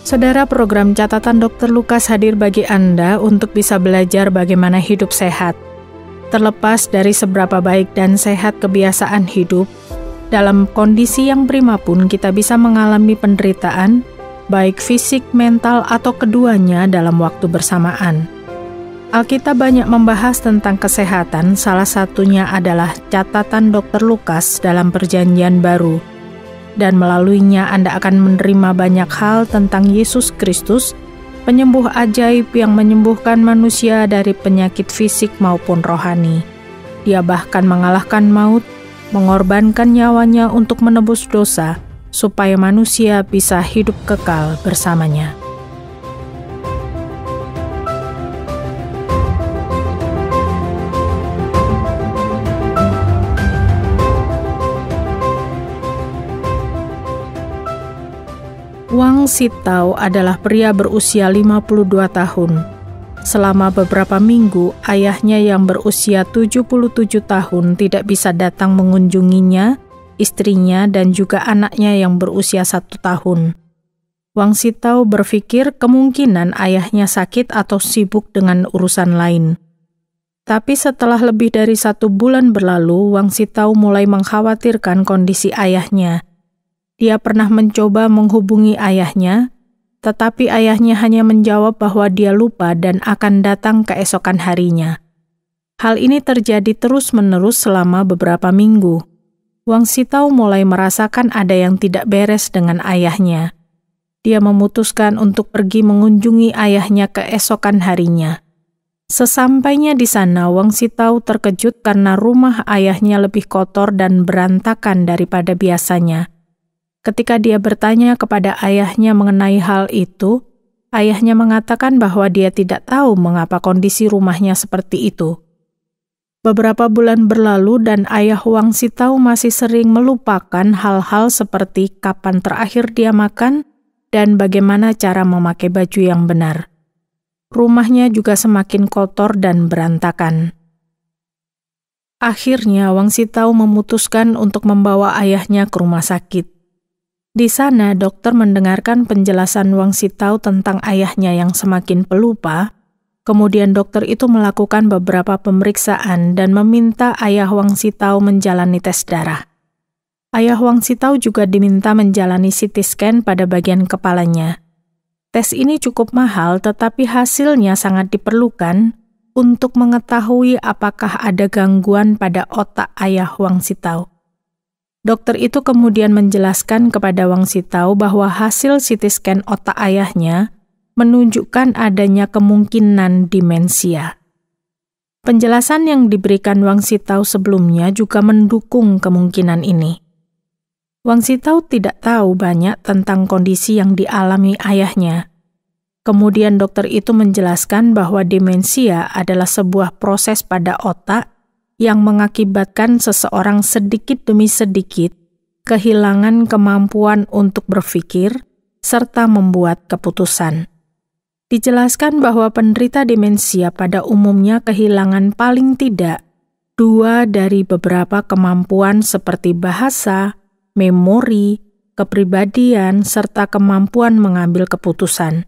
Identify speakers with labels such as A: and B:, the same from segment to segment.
A: Saudara, program Catatan Dr. Lukas hadir bagi Anda untuk bisa belajar bagaimana hidup sehat. Terlepas dari seberapa baik dan sehat kebiasaan hidup, dalam kondisi yang prima pun kita bisa mengalami penderitaan, baik fisik, mental, atau keduanya dalam waktu bersamaan. Alkitab banyak membahas tentang kesehatan, salah satunya adalah Catatan Dr. Lukas dalam Perjanjian Baru. Dan melaluinya Anda akan menerima banyak hal tentang Yesus Kristus, penyembuh ajaib yang menyembuhkan manusia dari penyakit fisik maupun rohani. Dia bahkan mengalahkan maut, mengorbankan nyawanya untuk menebus dosa, supaya manusia bisa hidup kekal bersamanya. Wang Sitao adalah pria berusia 52 tahun. Selama beberapa minggu, ayahnya yang berusia 77 tahun tidak bisa datang mengunjunginya, istrinya, dan juga anaknya yang berusia 1 tahun. Wang Sitao berpikir kemungkinan ayahnya sakit atau sibuk dengan urusan lain. Tapi setelah lebih dari 1 bulan berlalu, Wang Sitao mulai mengkhawatirkan kondisi ayahnya. Dia pernah mencoba menghubungi ayahnya, tetapi ayahnya hanya menjawab bahwa dia lupa dan akan datang keesokan harinya. Hal ini terjadi terus-menerus selama beberapa minggu. Wang Sitao mulai merasakan ada yang tidak beres dengan ayahnya. Dia memutuskan untuk pergi mengunjungi ayahnya keesokan harinya. Sesampainya di sana, Wang Sitao terkejut karena rumah ayahnya lebih kotor dan berantakan daripada biasanya. Ketika dia bertanya kepada ayahnya mengenai hal itu, ayahnya mengatakan bahwa dia tidak tahu mengapa kondisi rumahnya seperti itu. Beberapa bulan berlalu dan ayah Wang Sitao masih sering melupakan hal-hal seperti kapan terakhir dia makan dan bagaimana cara memakai baju yang benar. Rumahnya juga semakin kotor dan berantakan. Akhirnya Wang Sitao memutuskan untuk membawa ayahnya ke rumah sakit. Di sana, dokter mendengarkan penjelasan Wang Sitao tentang ayahnya yang semakin pelupa. Kemudian dokter itu melakukan beberapa pemeriksaan dan meminta ayah Wang Sitao menjalani tes darah. Ayah Wang Sitao juga diminta menjalani CT scan pada bagian kepalanya. Tes ini cukup mahal, tetapi hasilnya sangat diperlukan untuk mengetahui apakah ada gangguan pada otak ayah Wang Sitao. Dokter itu kemudian menjelaskan kepada Wang Sitao bahwa hasil CT scan otak ayahnya menunjukkan adanya kemungkinan demensia. Penjelasan yang diberikan Wang Sitao sebelumnya juga mendukung kemungkinan ini. Wang Sitao tidak tahu banyak tentang kondisi yang dialami ayahnya. Kemudian dokter itu menjelaskan bahwa demensia adalah sebuah proses pada otak yang mengakibatkan seseorang sedikit demi sedikit kehilangan kemampuan untuk berpikir serta membuat keputusan. Dijelaskan bahwa penderita demensia pada umumnya kehilangan paling tidak 2 dari beberapa kemampuan seperti bahasa, memori, kepribadian, serta kemampuan mengambil keputusan.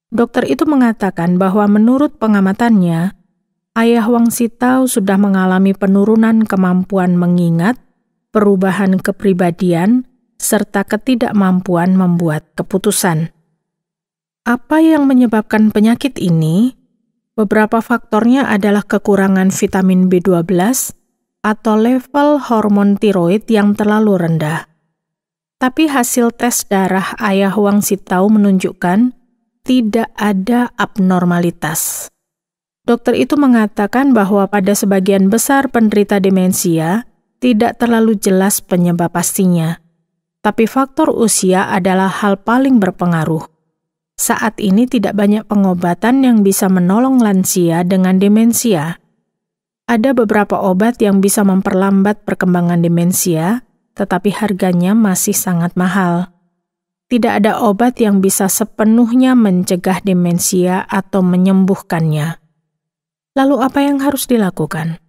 A: Dokter itu mengatakan bahwa menurut pengamatannya, ayah Wang Sitao sudah mengalami penurunan kemampuan mengingat, perubahan kepribadian, serta ketidakmampuan membuat keputusan. Apa yang menyebabkan penyakit ini? Beberapa faktornya adalah kekurangan vitamin B12 atau level hormon tiroid yang terlalu rendah. Tapi hasil tes darah ayah Wang Sitao menunjukkan tidak ada abnormalitas. Dokter itu mengatakan bahwa pada sebagian besar penderita demensia, tidak terlalu jelas penyebab pastinya. Tapi faktor usia adalah hal paling berpengaruh. Saat ini tidak banyak pengobatan yang bisa menolong lansia dengan demensia. Ada beberapa obat yang bisa memperlambat perkembangan demensia, tetapi harganya masih sangat mahal. Tidak ada obat yang bisa sepenuhnya mencegah demensia atau menyembuhkannya. Lalu apa yang harus dilakukan?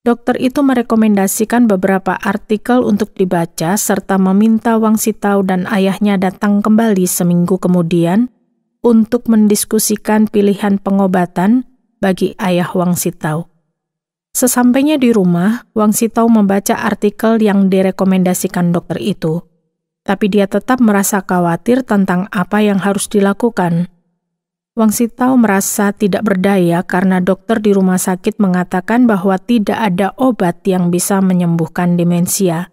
A: Dokter itu merekomendasikan beberapa artikel untuk dibaca serta meminta Wang Sitao dan ayahnya datang kembali seminggu kemudian untuk mendiskusikan pilihan pengobatan bagi ayah Wang Sitao. Sesampainya di rumah, Wang Sitao membaca artikel yang direkomendasikan dokter itu, tapi dia tetap merasa khawatir tentang apa yang harus dilakukan. Wang Sitao merasa tidak berdaya karena dokter di rumah sakit mengatakan bahwa tidak ada obat yang bisa menyembuhkan demensia.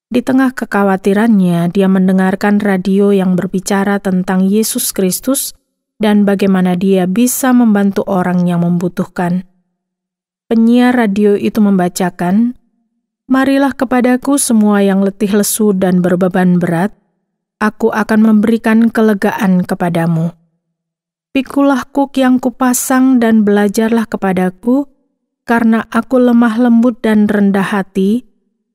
A: Di tengah kekhawatirannya, dia mendengarkan radio yang berbicara tentang Yesus Kristus dan bagaimana dia bisa membantu orang yang membutuhkan. Penyiar radio itu membacakan, "Marilah kepadaku semua yang letih lesu dan berbeban berat, aku akan memberikan kelegaan kepadamu. Pikulah kuk yang kupasang dan belajarlah kepadaku, karena aku lemah lembut dan rendah hati,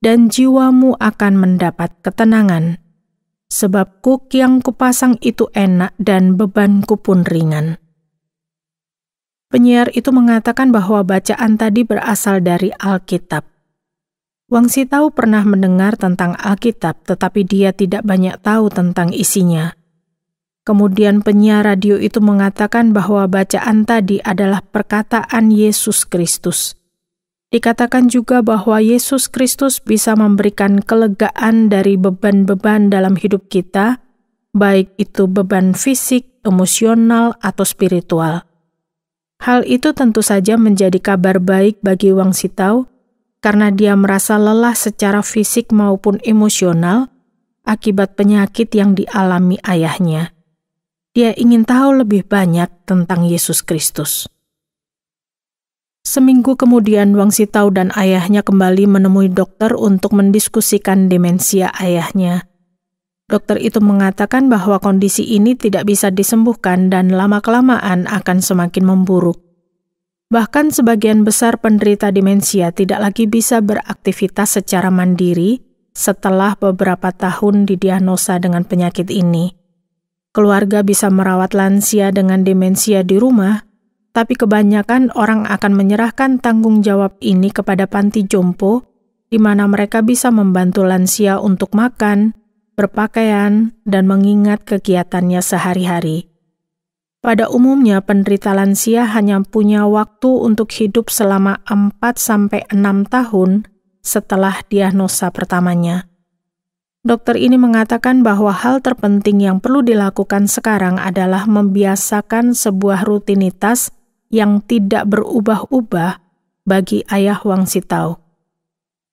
A: dan jiwamu akan mendapat ketenangan. Sebab kuk yang kupasang itu enak dan bebanku pun ringan." Penyiar itu mengatakan bahwa bacaan tadi berasal dari Alkitab. Wang Sitao pernah mendengar tentang Alkitab, tetapi dia tidak banyak tahu tentang isinya. Kemudian penyiar radio itu mengatakan bahwa bacaan tadi adalah perkataan Yesus Kristus. Dikatakan juga bahwa Yesus Kristus bisa memberikan kelegaan dari beban-beban dalam hidup kita, baik itu beban fisik, emosional, atau spiritual. Hal itu tentu saja menjadi kabar baik bagi Wang Sitao, karena dia merasa lelah secara fisik maupun emosional akibat penyakit yang dialami ayahnya. Dia ingin tahu lebih banyak tentang Yesus Kristus. Seminggu kemudian, Wang Sitao dan ayahnya kembali menemui dokter untuk mendiskusikan demensia ayahnya. Dokter itu mengatakan bahwa kondisi ini tidak bisa disembuhkan dan lama-kelamaan akan semakin memburuk. Bahkan sebagian besar penderita demensia tidak lagi bisa beraktivitas secara mandiri setelah beberapa tahun didiagnosa dengan penyakit ini. Keluarga bisa merawat lansia dengan demensia di rumah, tapi kebanyakan orang akan menyerahkan tanggung jawab ini kepada panti jompo, di mana mereka bisa membantu lansia untuk makan, berpakaian, dan mengingat kegiatannya sehari-hari. Pada umumnya, penderita lansia hanya punya waktu untuk hidup selama 4-6 tahun setelah diagnosa pertamanya. Dokter ini mengatakan bahwa hal terpenting yang perlu dilakukan sekarang adalah membiasakan sebuah rutinitas yang tidak berubah-ubah bagi ayah Wang Sitao.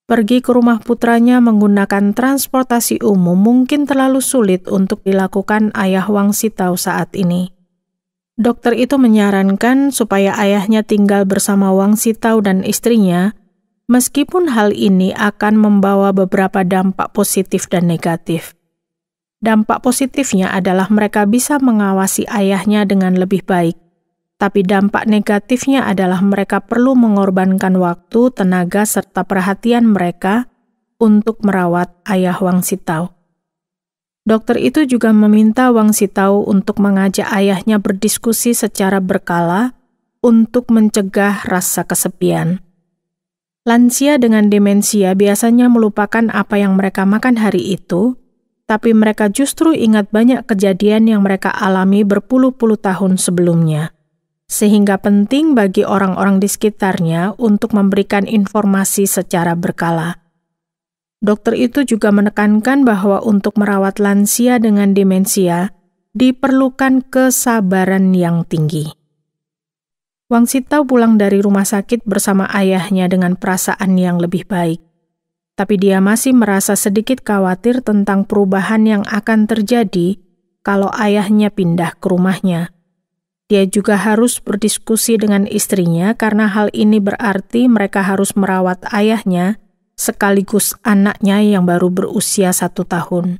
A: Pergi ke rumah putranya menggunakan transportasi umum mungkin terlalu sulit untuk dilakukan ayah Wang Sitao saat ini. Dokter itu menyarankan supaya ayahnya tinggal bersama Wang Sitao dan istrinya, meskipun hal ini akan membawa beberapa dampak positif dan negatif. Dampak positifnya adalah mereka bisa mengawasi ayahnya dengan lebih baik, tapi dampak negatifnya adalah mereka perlu mengorbankan waktu, tenaga, serta perhatian mereka untuk merawat ayah Wang Sitao. Dokter itu juga meminta Wang Sitao untuk mengajak ayahnya berdiskusi secara berkala untuk mencegah rasa kesepian. Lansia dengan demensia biasanya melupakan apa yang mereka makan hari itu, tapi mereka justru ingat banyak kejadian yang mereka alami berpuluh-puluh tahun sebelumnya. Sehingga penting bagi orang-orang di sekitarnya untuk memberikan informasi secara berkala. Dokter itu juga menekankan bahwa untuk merawat lansia dengan demensia diperlukan kesabaran yang tinggi. Wang Sitao pulang dari rumah sakit bersama ayahnya dengan perasaan yang lebih baik. Tapi dia masih merasa sedikit khawatir tentang perubahan yang akan terjadi kalau ayahnya pindah ke rumahnya. Dia juga harus berdiskusi dengan istrinya karena hal ini berarti mereka harus merawat ayahnya sekaligus anaknya yang baru berusia 1 tahun.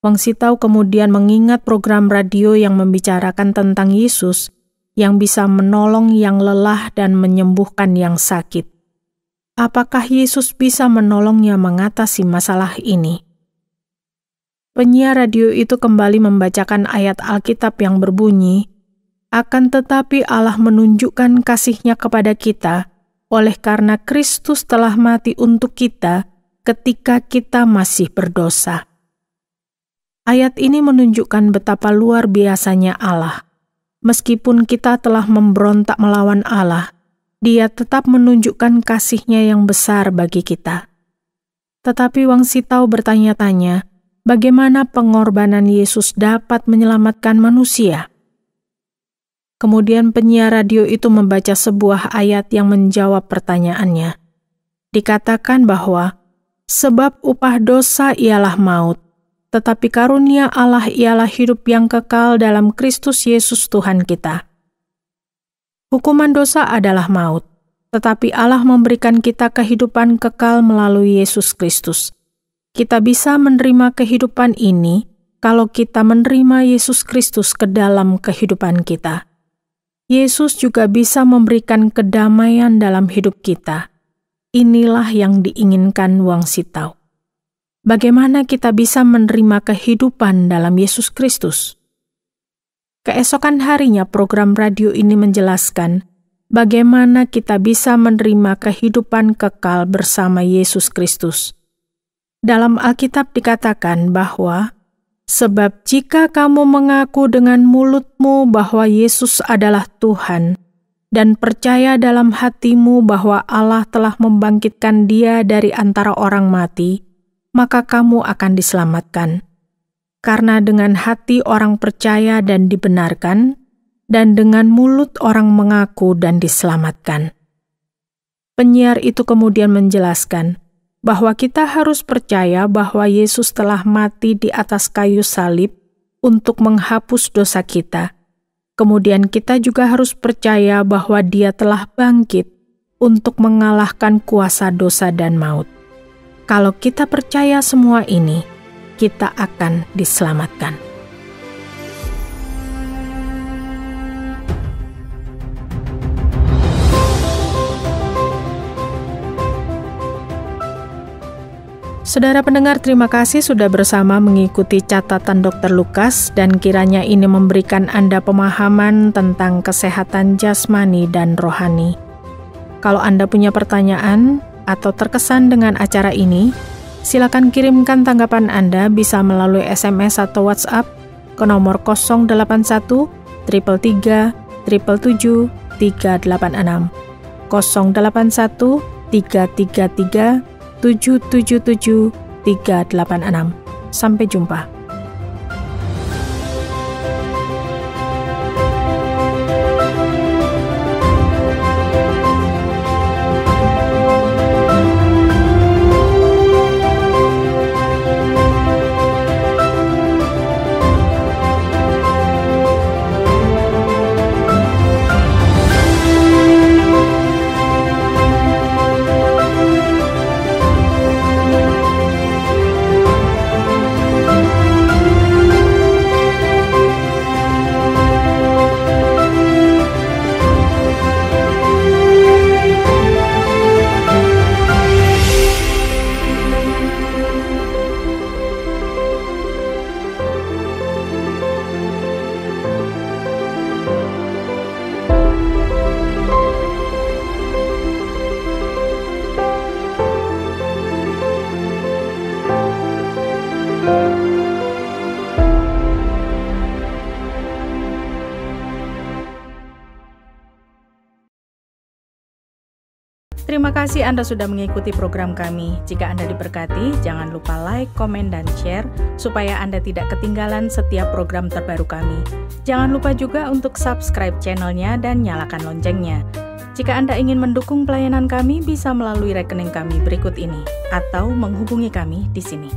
A: Wang Sitao kemudian mengingat program radio yang membicarakan tentang Yesus yang bisa menolong yang lelah dan menyembuhkan yang sakit. Apakah Yesus bisa menolongnya mengatasi masalah ini? Penyiar radio itu kembali membacakan ayat Alkitab yang berbunyi, "Akan tetapi Allah menunjukkan kasih-Nya kepada kita, oleh karena Kristus telah mati untuk kita ketika kita masih berdosa. Ayat ini menunjukkan betapa luar biasanya Allah. Meskipun kita telah memberontak melawan Allah, Dia tetap menunjukkan kasih-Nya yang besar bagi kita. Tetapi Wang Sitao bertanya-tanya, bagaimana pengorbanan Yesus dapat menyelamatkan manusia? Kemudian penyiar radio itu membaca sebuah ayat yang menjawab pertanyaannya. Dikatakan bahwa, sebab upah dosa ialah maut, tetapi karunia Allah ialah hidup yang kekal dalam Kristus Yesus Tuhan kita. Hukuman dosa adalah maut, tetapi Allah memberikan kita kehidupan kekal melalui Yesus Kristus. Kita bisa menerima kehidupan ini kalau kita menerima Yesus Kristus ke dalam kehidupan kita. Yesus juga bisa memberikan kedamaian dalam hidup kita. Inilah yang diinginkan Wang Sitao. Bagaimana kita bisa menerima kehidupan dalam Yesus Kristus? Keesokan harinya program radio ini menjelaskan bagaimana kita bisa menerima kehidupan kekal bersama Yesus Kristus. Dalam Alkitab dikatakan bahwa, sebab jika kamu mengaku dengan mulutmu bahwa Yesus adalah Tuhan, dan percaya dalam hatimu bahwa Allah telah membangkitkan Dia dari antara orang mati, maka kamu akan diselamatkan. Karena dengan hati orang percaya dan dibenarkan, dan dengan mulut orang mengaku dan diselamatkan. Penyiar itu kemudian menjelaskan bahwa kita harus percaya bahwa Yesus telah mati di atas kayu salib untuk menghapus dosa kita. Kemudian kita juga harus percaya bahwa Dia telah bangkit untuk mengalahkan kuasa dosa dan maut. Kalau kita percaya semua ini, kita akan diselamatkan. Saudara pendengar, terima kasih sudah bersama mengikuti catatan Dr. Lukas, dan kiranya ini memberikan Anda pemahaman tentang kesehatan jasmani dan rohani. Kalau Anda punya pertanyaan atau terkesan dengan acara ini, silakan kirimkan tanggapan Anda bisa melalui SMS atau WhatsApp ke nomor 081 333 777 386 081 333 777 386. Sampai jumpa. Terima kasih Anda sudah mengikuti program kami. Jika Anda diberkati, jangan lupa like, komen, dan share supaya Anda tidak ketinggalan setiap program terbaru kami. Jangan lupa juga untuk subscribe channelnya dan nyalakan loncengnya. Jika Anda ingin mendukung pelayanan kami, bisa melalui rekening kami berikut ini atau menghubungi kami di sini.